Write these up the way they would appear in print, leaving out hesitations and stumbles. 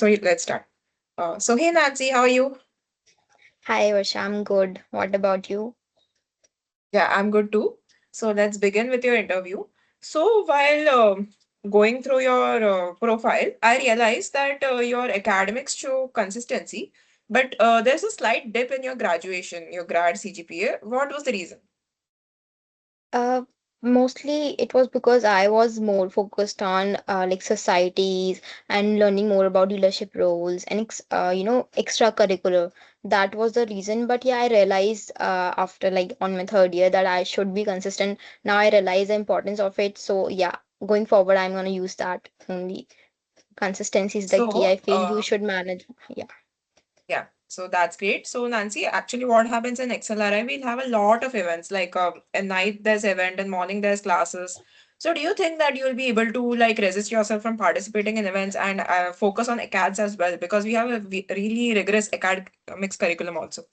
Let's start. So hey Nancy, how are you? Hi, Varsha, I'm good. What about you? Yeah, I'm good too. So let's begin with your interview. So while going through your profile, I realized that your academics show consistency, but there's a slight dip in your graduation, your grad CGPA. What was the reason? Uh, Mostly it was because I was more focused on like societies and learning more about leadership roles and extracurricular. That was the reason. But yeah, I realized after like on my third year that I should be consistent. Now I realize the importance of it. So yeah, going forward, I'm gonna use that only. Consistency is the key. So I feel you should manage. Yeah. yeah, so that's great. So Nancy, actually what happens in XLRI, we'll have a lot of events like at night there's event and morning there's classes. So do you think that you'll be able to like resist yourself from participating in events and focus on acads as well? Because we have a really rigorous academics curriculum also.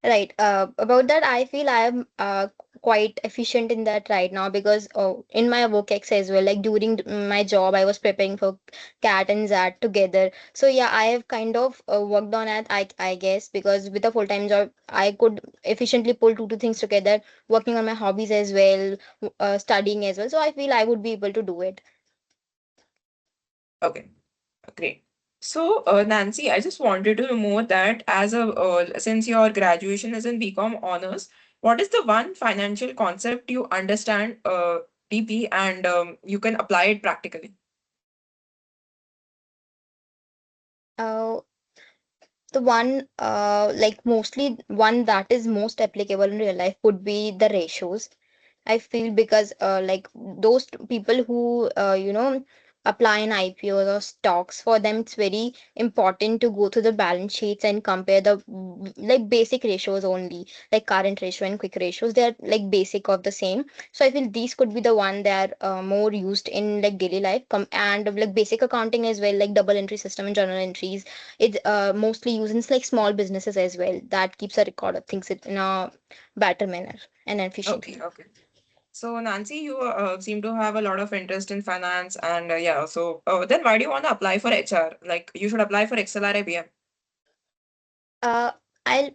Right. About that, I feel I am quite efficient in that right now because in my work ex as well, like during my job, I was preparing for CAT and ZAT together. So yeah, I have kind of worked on it, I guess, because with a full-time job, I could efficiently pull two things together, working on my hobbies as well, studying as well. So I feel I would be able to do it. Okay, great. So Nancy, I just wanted to know more that as a since your graduation is in BCom honors, what is the one financial concept you understand deeply and you can apply it practically? Uh, the one like mostly one that is most applicable in real life would be the ratios. I feel because like those people who apply in IPOs or stocks, for them it's very important to go through the balance sheets and compare the like basic ratios only, like current ratio and quick ratios. They are like basic of the same. So I feel these could be the one that are more used in like daily life and like basic accounting as well, like double entry system and journal entries. It's mostly used in like small businesses as well. That keeps a record of things in a better manner and Okay, efficiently. okay. So Nancy, you seem to have a lot of interest in finance, and yeah. So then, why do you want to apply for HR? Like, you should apply for XLR IBM. Uh, I'll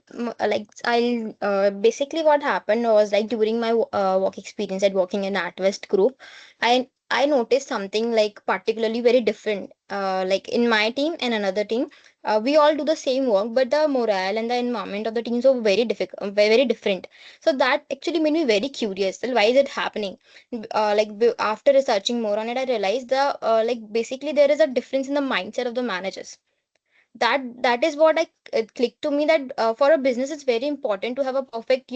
basically what happened was like during my work experience at working in Atwest Group, I noticed something like particularly very different. Like in my team and another team, we all do the same work, but the morale and the environment of the teams are very difficult, very different. So that actually made me very curious. Well, why is it happening? After researching more on it, I realized the like basically there is a difference in the mindset of the managers. That is what I it clicked to me that for a business it's very important to have a perfect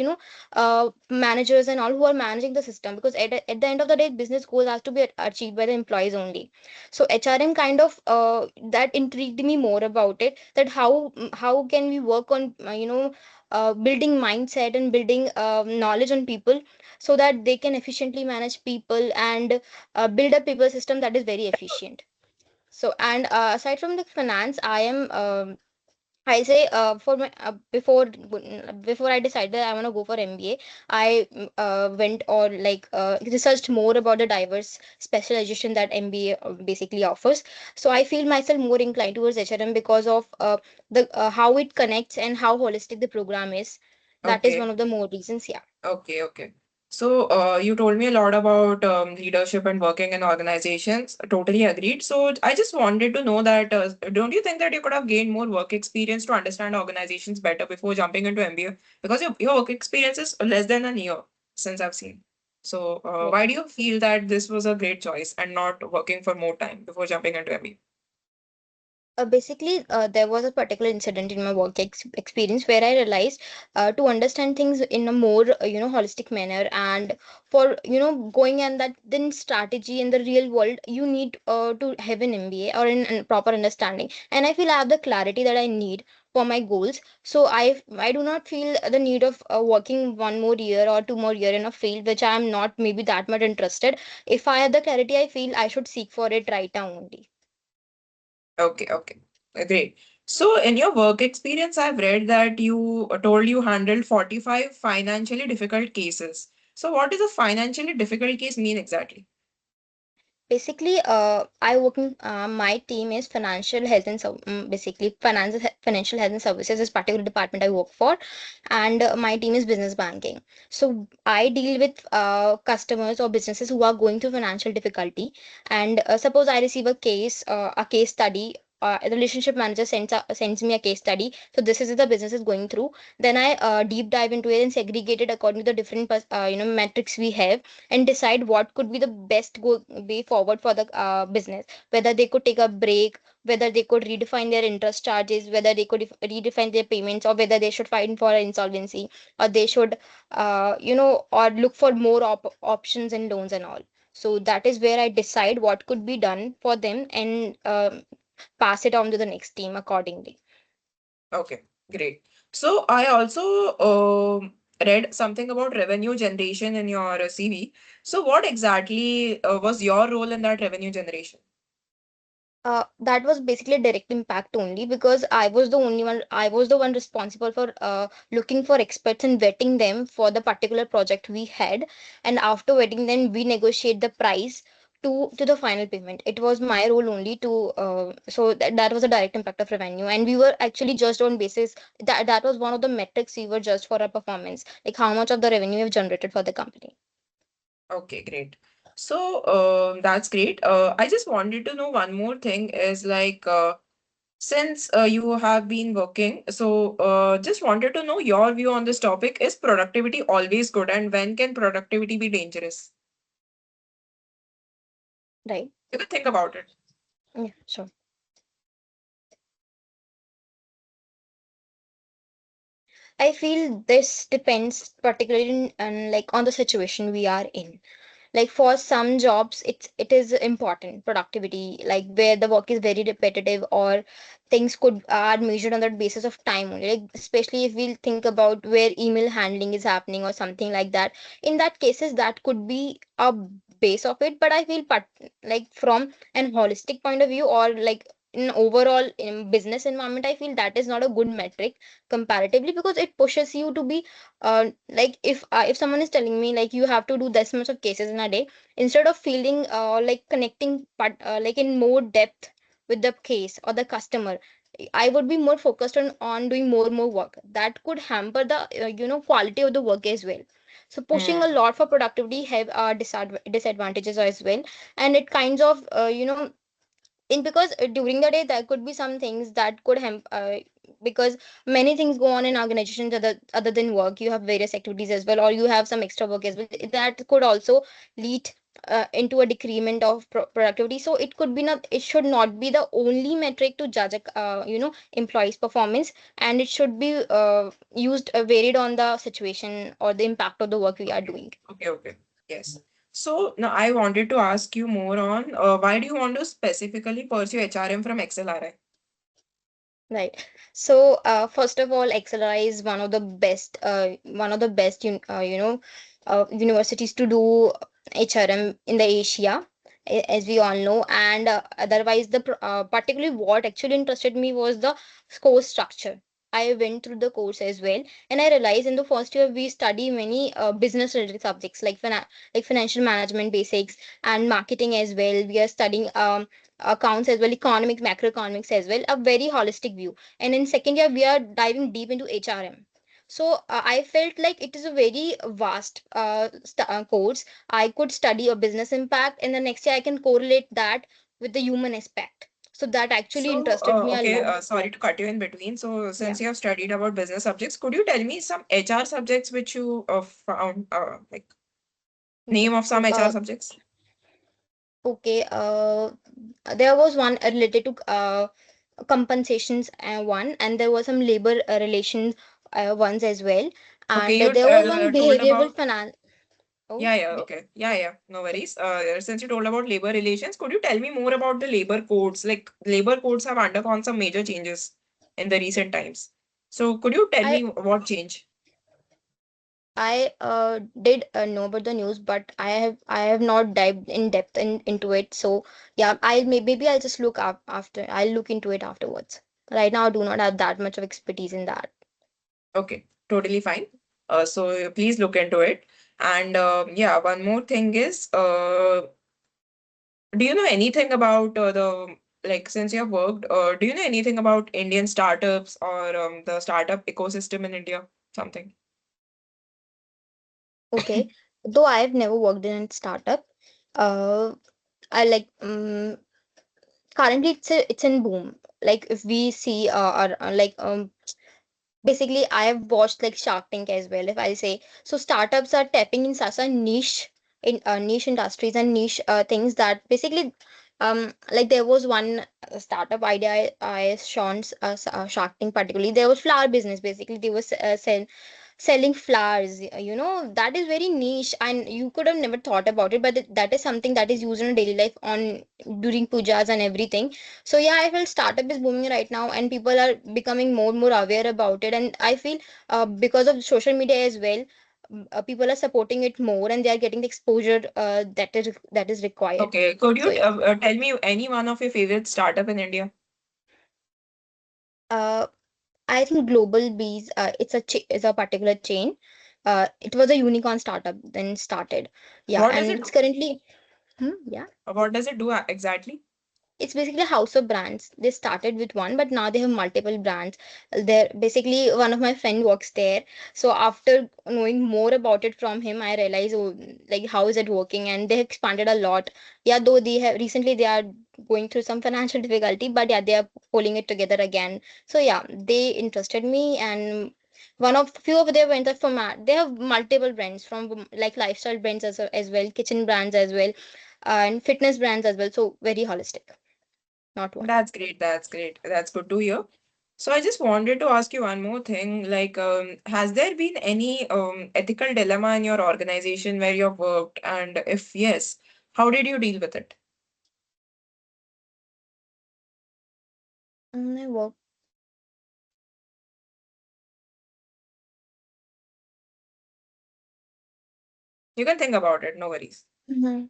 managers and all who are managing the system, because at the end of the day business goals has to be achieved by the employees only. So HRM kind of that intrigued me more about it, that how can we work on building mindset and building knowledge on people so that they can efficiently manage people and build a people system that is very efficient. So, and aside from the finance, I am I say for my before I decided I want to go for MBA, I went or like researched more about the diverse specialization that MBA basically offers. So I feel myself more inclined towards HRM because of the how it connects and how holistic the program is. That is one Okay. of the more reasons. Yeah. Okay, okay. So, you told me a lot about leadership and working in organizations. Totally agreed. So, I just wanted to know that don't you think that you could have gained more work experience to understand organizations better before jumping into MBA? Because your work experience is less than a year since I've seen. So, why do you feel that this was a great choice and not working for more time before jumping into MBA? Basically, there was a particular incident in my work experience where I realized to understand things in a more holistic manner, and for going and that then strategy in the real world, you need to have an MBA or an proper understanding. And I feel I have the clarity that I need for my goals. So I do not feel the need of working one more year or two more year in a field which I am not maybe that much interested. If I have the clarity, I feel I should seek for it right now only. Okay, okay. Great. So, in your work experience, I've read that you told you handled 45 financially difficult cases. So, what does a financially difficult case mean exactly? Basically, I work in my team is financial health and basically financial health and services is particular department I work for, and my team is business banking. So I deal with customers or businesses who are going through financial difficulty, and suppose I receive a case study. The relationship manager sends me a case study. So this is the business is going through. Then I deep dive into it and segregate it according to the different metrics we have, and decide what could be the best way forward for the business, whether they could take a break, whether they could redefine their interest charges, whether they could redefine their payments, or whether they should file for insolvency, or they should or look for more options and loans and all. So that is where I decide what could be done for them, and pass it on to the next team accordingly. Okay, great. So I also read something about revenue generation in your CV. So what exactly was your role in that revenue generation? That was basically a direct impact only, because I was the one responsible for looking for experts and vetting them for the particular project we had. And after vetting them, we negotiate the price to the final payment. It was my role only to, that was a direct impact of revenue. And we were actually judged on basis that was one of the metrics we were judged for our performance, like how much of the revenue we've generated for the company. Okay, great. So that's great. I just wanted to know one more thing is like since you have been working, so just wanted to know your view on this topic. Is productivity always good, and when can productivity be dangerous? Right. You can think about it. Yeah, sure. I feel this depends particularly on the situation we are in. Like for some jobs, it is important productivity, like where the work is very repetitive, or things could are measured on that basis of time only. Like especially if we'll think about where email handling is happening or something like that. In that cases, that could be a base of it. But I feel like from an holistic point of view, or like in overall in business environment, I feel that is not a good metric comparatively, because it pushes you to be like if someone is telling me like you have to do this much of cases in a day, instead of feeling like connecting but like in more depth with the case or the customer, I would be more focused on doing more work that could hamper the quality of the work as well. So pushing a Hmm. lot for productivity have disadvantages as well. And it kinds of in because during the day there could be some things that could because many things go on in organizations other than work. You have various activities as well, or you have some extra work as well, that could also lead into a decrement of productivity. So it should not be the only metric to judge a employees performance, and it should be used varied on the situation or the impact of the work we are Okay. doing. Okay. Okay. Yes. So now I wanted to ask you more on why do you want to specifically pursue HRM from XLRI? Right. So, first of all, XLI is one of the best, universities to do HRM in the Asia, as we all know. And otherwise, particularly what actually interested me was the course structure. I went through the course as well, and I realized in the first year we study many business related subjects like financial management basics and marketing as well. We are studying accounts as well, economics, macroeconomics as well, a very holistic view. And in second year, we are diving deep into HRM. So I felt like it is a very vast course. I could study a business impact, and the next year I can correlate that with the human aspect. So that actually So, interested me a okay, lot. sorry to cut you in between. So, Yeah. since you have studied about business subjects, could you tell me some HR subjects which you found, like Okay. name of some HR subjects? Okay. There was one related to compensations one, and there was some labor relations ones as well, Okay, and you there was one told behavioral about, finance. Oh, yeah, yeah, okay, yeah, yeah, no worries. Since you told about labor relations, could you tell me more about the labor codes? Like, labor codes have undergone some major changes in the recent times. So, could you tell I me what change? I did know about the news, but I have not dived in depth into it. So yeah, maybe I'll just look up after. I'll look into it afterwards. Right now, I do not have that much of expertise in that. Okay, totally fine. So please look into it. And yeah, one more thing is Do you know anything about like since you have worked, do you know anything about Indian startups or the startup ecosystem in India? Something. Okay, though I've never worked in a startup, uh, I like currently it's in boom. Like if we see like basically I have watched like Shark Tank as well, if I say. So startups are tapping in such a niche, in niche industries and niche things, that basically like there was one startup idea I shown Shark Tank particularly. There was flower business. Basically they were selling flowers. That is very niche and you could have never thought about it, but that is something that is used in daily life on during pujas and everything. So yeah, I feel startup is booming right now and people are becoming more and more aware about it. And I feel because of social media as well, people are supporting it more and they are getting the exposure that is required. Okay, could you So yeah. tell me any one of your favorite startup in India? uh, I think Global Bees, it's a particular chain. It was a unicorn startup then started. Yeah, What does and it it's do? currently. Yeah. What does it do exactly? It's basically a house of brands. They started with one, but now they have multiple brands. There, basically, one of my friend works there. So after knowing more about it from him, I realized, oh, like how is it working, and they expanded a lot. Yeah, though they have recently they are going through some financial difficulty, but yeah, they are pulling it together again. So yeah, they interested me, and one of few of their brands are from they have multiple brands from like lifestyle brands as well, kitchen brands as well, and fitness brands as well. So very holistic, not one. That's great. That's great. That's good to hear. So I just wanted to ask you one more thing. Like, has there been any ethical dilemma in your organization where you've worked? And if yes, how did you deal with it? I work. You can think about it, no worries. Mhm.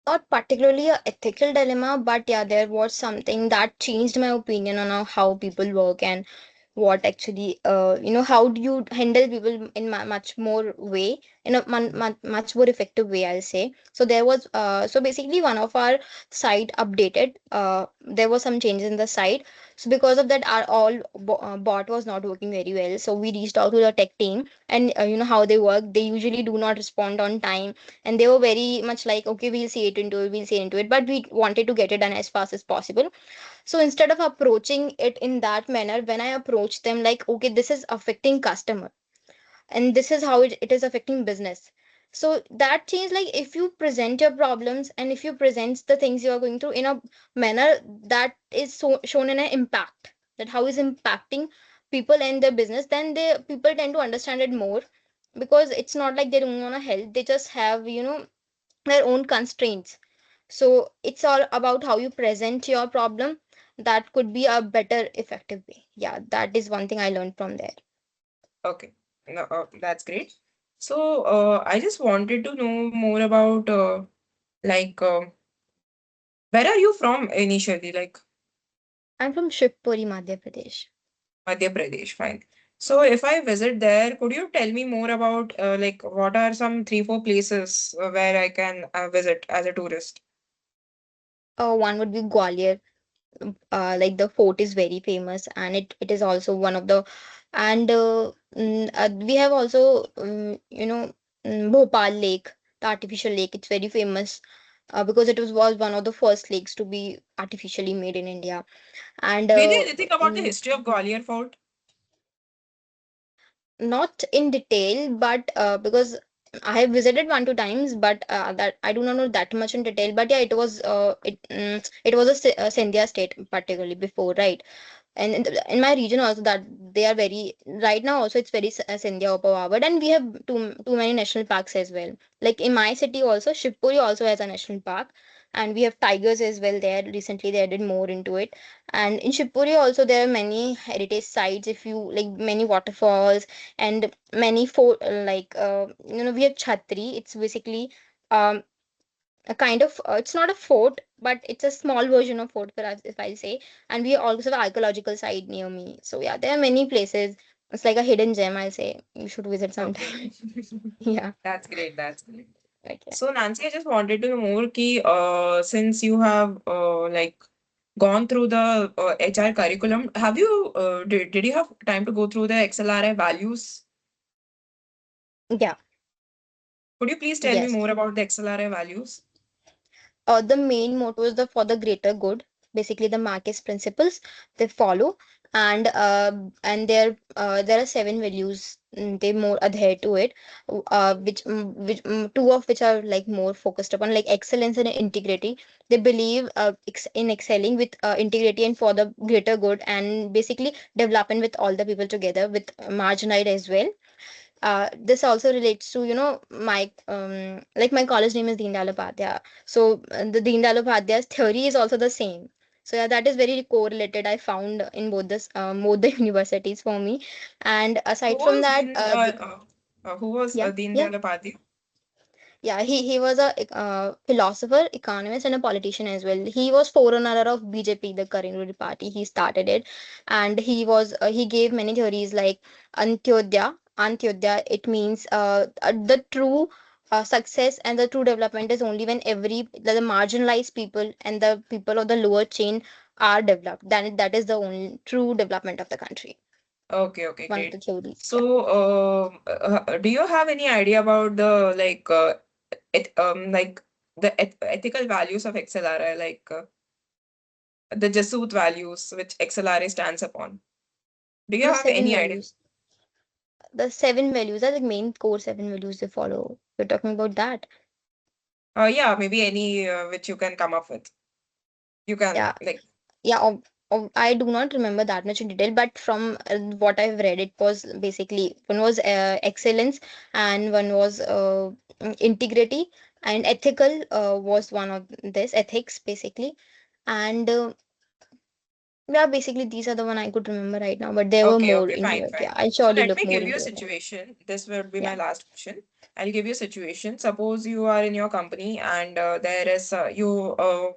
Not particularly a ethical dilemma, but yeah, there was something that changed my opinion on how people work and what actually, how do you handle people in much more way, in a much more effective way, I'll say. So there was, so basically one of our site updated, there was some changes in the site. So because of that, our bot was not working very well. So we reached out to the tech team, and you know how they work. They usually do not respond on time, and they were very much like, okay, we'll see into it, but we wanted to get it done as fast as possible. So instead of approaching it in that manner, when I approach them like, okay, this is affecting customer and this is how it is affecting business. So that change, like if you present your problems and if you present the things you are going through in a manner that is shown in an impact, that how is impacting people and their business, then they people tend to understand it more, because it's not like they don't want to help, they just have, their own constraints. So it's all about how you present your problem. That could be a better effective way. Yeah, that is one thing I learned from there. Okay, no, that's great. So, I just wanted to know more about like where are you from initially? Like I'm from Shivpuri, Madhya Pradesh. Madhya Pradesh, fine. So, if I visit there, could you tell me more about like what are some three, four places where I can visit as a tourist? One would be Gwalior. Like the fort is very famous, and it is also one of the, and we have also, Bhopal Lake, the artificial lake. It's very famous because it was one of the first lakes to be artificially made in India. And Do you know anything about the history of Gwalior Fort? not in detail, but because I have visited one two times, but that I do not know that much in detail. But yeah, it was a Sindhya state particularly before, right? And in my region also, that they are very right now also, it's very Sindhya overpowered, and we have too many national parks as well. Like in my city also, Shivpuri also has a national park, and we have tigers as well there. Recently they added more into it. And in Shivpuri also there are many heritage sites, if you like, many waterfalls and many fort, we have Chhatri. It's basically um a kind of, it's not a fort, but it's a small version of Fort for us, if I say. And we also have archaeological site near me. So yeah, there are many places. It's like a hidden gem, I'll say. You should visit Okay. sometime. Yeah. That's great. That's great. Okay. So Nancy, I just wanted to know more key since you have like gone through the HR curriculum, have you did you have time to go through the XLRI values? Yeah. Could you please tell me Yes. more about the XLRI values? The main motto is the for the greater good. Basically, the Marquez principles they follow, and there are seven values. They more adhere to it, two of which are like more focused upon like excellence and integrity. They believe in excelling with integrity and for the greater good, and basically developing with all the people together with marginalized as well. This also relates to my like my college name is Deen Dayal Upadhyaya. So the Deen Dayal Upadhyaya's theory is also the same. So yeah, that is very correlated. I found in both the universities for me. And Who aside from was that, yeah, Deen yeah. Dayal Upadhyay? Yeah, he was a philosopher, economist, and a politician as well. He was forerunner of BJP, the current ruling party. He started it, and he gave many theories like Antyodaya. Antyodaya, it means the true success and the true development is only when the marginalized people and the people of the lower chain are developed. Then that is the only true development of the country. Okay, okay, One of the great. theories. Yeah. So, do you have any idea about the like the ethical values of XLRI, like the Jasut values which XLRI stands upon? Do you The have seven any idea? values. The seven values are the main core seven values they follow. We're talking about that. Yeah, maybe any which you can come up with. You can Yeah, like. yeah. I do not remember that much in detail, but from what I've read, it was basically one was excellence, and one was integrity, and ethical was one of this ethics basically, and yeah, basically these are the one I could remember right now, but there were Okay, more okay, into fine, it. fine. Yeah, I'll So surely let look me more give you a into it. situation. This will be my Yeah. last question. I'll give you a situation. Suppose you are in your company and there is you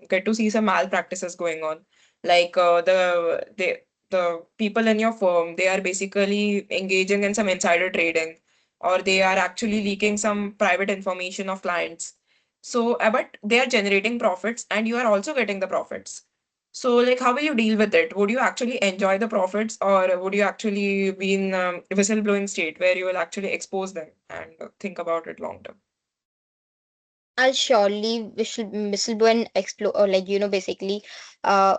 get to see some malpractices going on. Like the people in your firm, they are basically engaging in some insider trading, or they are actually leaking some private information of clients. So, but they are generating profits and you are also getting the profits. So, like, how will you deal with it? Would you actually enjoy the profits, or would you actually be in a whistleblowing state where you will actually expose them and think about it long term? I'll surely whistle and explore, or like basically, uh,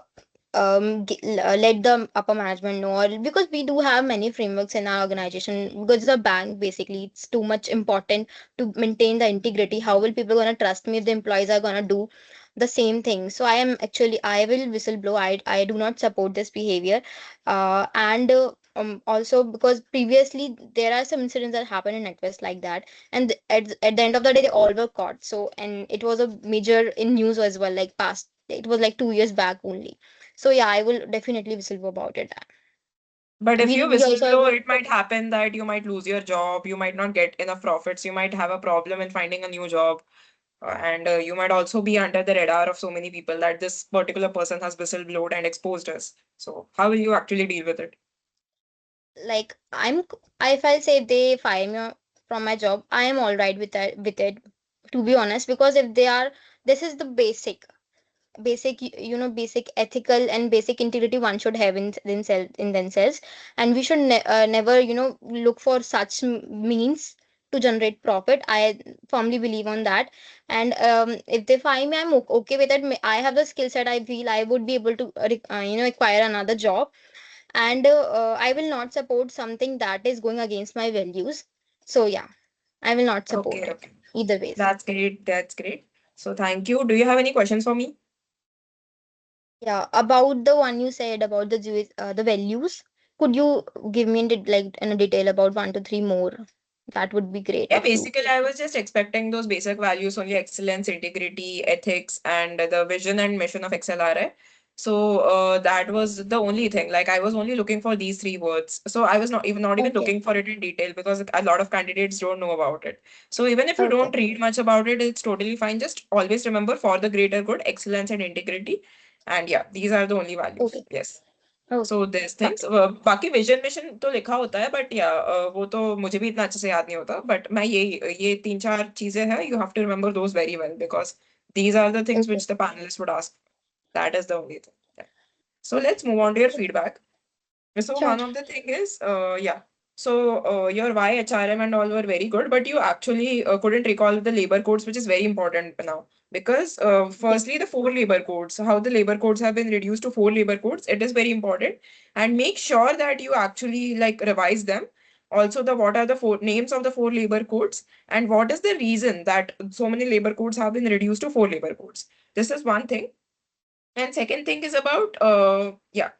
let the upper management know, or because we do have many frameworks in our organization. Because it's a bank, basically, it's too much important to maintain the integrity. How will people gonna trust me if the employees are gonna do the same thing? So I will whistleblow. I do not support this behavior, and. Also because previously there are some incidents that happen in NetWest like that, and at the end of the day they all were caught. So and it was a major in news as well, like past, it was like 2 years back only. So yeah, I will definitely whistle about it. But if you We also have, whistleblow, it might happen that you might lose your job, you might not get enough profits, you might have a problem in finding a new job, and you might also be under the radar of so many people that this particular person has whistleblowed and exposed us. So, how will you actually deal with it? like if I'll say if they fire me from my job, I am all right with that, with it, to be honest. Because if they are, this is the basic ethical and basic integrity one should have in themselves, and we should never look for such means to generate profit. I firmly believe on that. And if they find me, I'm okay with it. I have the skill set. I feel I would be able to acquire another job, and I will not support something that is going against my values. So yeah, I will not support Okay, it okay. either ways. That's great. That's great. So, thank you. Do you have any questions for me? Yeah, about the one you said about the Jewish, the values, could you give me in a detail about one to three more? That would be great Yeah, if you. basically, I was just expecting those basic values only excellence, integrity, ethics, and the vision and mission of XLRI. So that was the only thing. Like I was only looking for these three words. So I was not even Okay. looking for it in detail because a lot of candidates don't know about it. So even if you Okay. don't read much about it, it's totally fine. Just always remember for the greater good, excellence and integrity. And yeah, these are the only values. Okay. Yes. Okay. So there's Got things बाकी vision mission तो लिखा होता है but या वो तो मुझे भी इतना अच्छे से याद नहीं होता बट मैं ये तीन चार चीजें हैं you have to remember those very well because these are the things it. which the panelists would ask. That is the only thing. Yeah. So let's move on to your feedback. So Sure. one of the thing is, yeah. So your why HRM and all were very good, but you actually couldn't recall the labor codes, which is very important now. Because Okay. firstly, the four labor codes, how the labor codes have been reduced to four labor codes, it is very important. And make sure that you actually like revise them. Also, the what are the four names of the four labor codes, and what is the reason that so many labor codes have been reduced to four labor codes. This is one thing. And second thing is about yeah,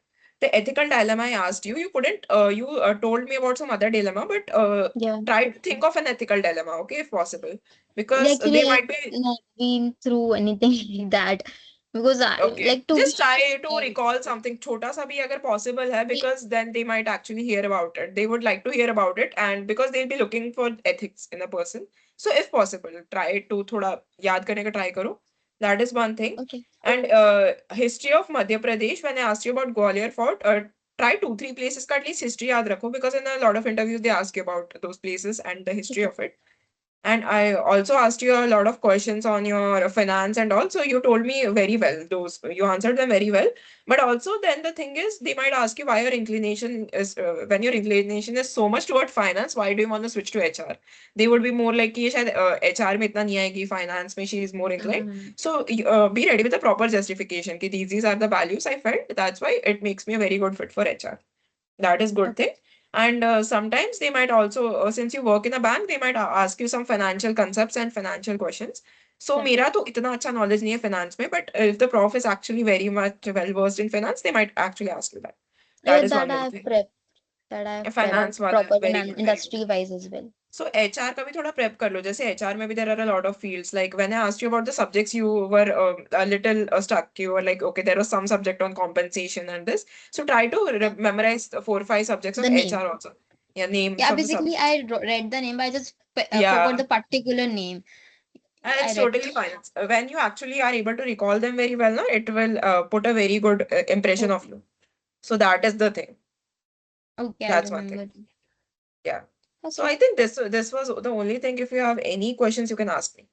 the ethical dilemma I asked you. You couldn't you told me about some other dilemma, but Yeah. try to think of an ethical dilemma, okay, if possible, Yeah, because actually, they I've might be not been through anything like that because I okay. like to be Just try to uh, recall something छोटा सा भी अगर possible है because then they might actually hear about it. They would like to hear about it and because they'll be looking for ethics in a person. So if possible, try to थोड़ा याद करने का try करो. That is one thing. okay. And history of Madhya Pradesh, when I asked you about Gwalior Fort, try two, three places का at least history याद रखो because in a lot of interviews they ask you about those places and the history Okay. of it. And I also asked you a lot of questions on your finance and also you told me very well. Those you answered them very well. But also then the thing is they might ask you why your inclination is when your inclination is so much toward finance, why do you want to switch to HR? They would be more like कि ये शायद HR में इतना नहीं आएगी, finance में she is more inclined. Mm, So be ready with a proper justification कि these are the values I felt. That's why it makes me a very good fit for HR. That is good okay. thing. And sometimes they might also since you work in a bank they might ask you some financial concepts and financial questions. So Yeah. मेरा तो इतना अच्छा knowledge नहीं है finance में, but if the prof is actually very much well versed in finance they might actually ask you that. Yeah, That is that one more I've thing. prepped. That I've prepped Finance वाला proper in very an good, very good. industry wise as well. So HR का भी थोड़ा prep कर लो. जैसे HR में भी there are a lot of fields. Like when I asked you about the subjects, you were a little stuck. You were like, okay, there was some subject on compensation and this. So try to Yeah. memorize the 4 or 5 subjects of The name. HR also. Yeah, names Yeah, of the basically subjects. I read the name, but I just forgot Yeah, the particular name. and I it's read. totally fine. When you actually are able to recall them very well, no, it will put a very good impression of Okay. you. So that is the thing. Okay, I'll That's one thing. remember. Yeah. So Okay. I think this was the only thing. If you have any questions, you can ask me.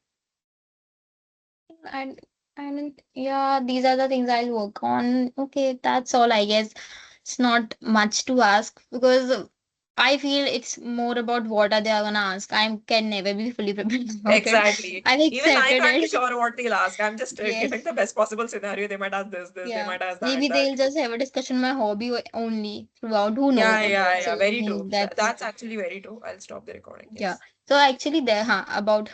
And and yeah, these are the things I'll work on. Okay, that's all I guess. It's not much to ask because I feel it's more about what are they gonna ask. I can never be fully prepared about it. Exactly. I've Even I accepted can't be it. sure what they'll ask. I'm just giving Yes. the best possible scenario. They might ask this, they Yeah. might ask Maybe that. they'll just have a discussion my hobby only throughout. Who Yeah, knows? yeah, So yeah. Very true. that's That's actually very true. I'll stop the recording. yeah. Yes. So actually there about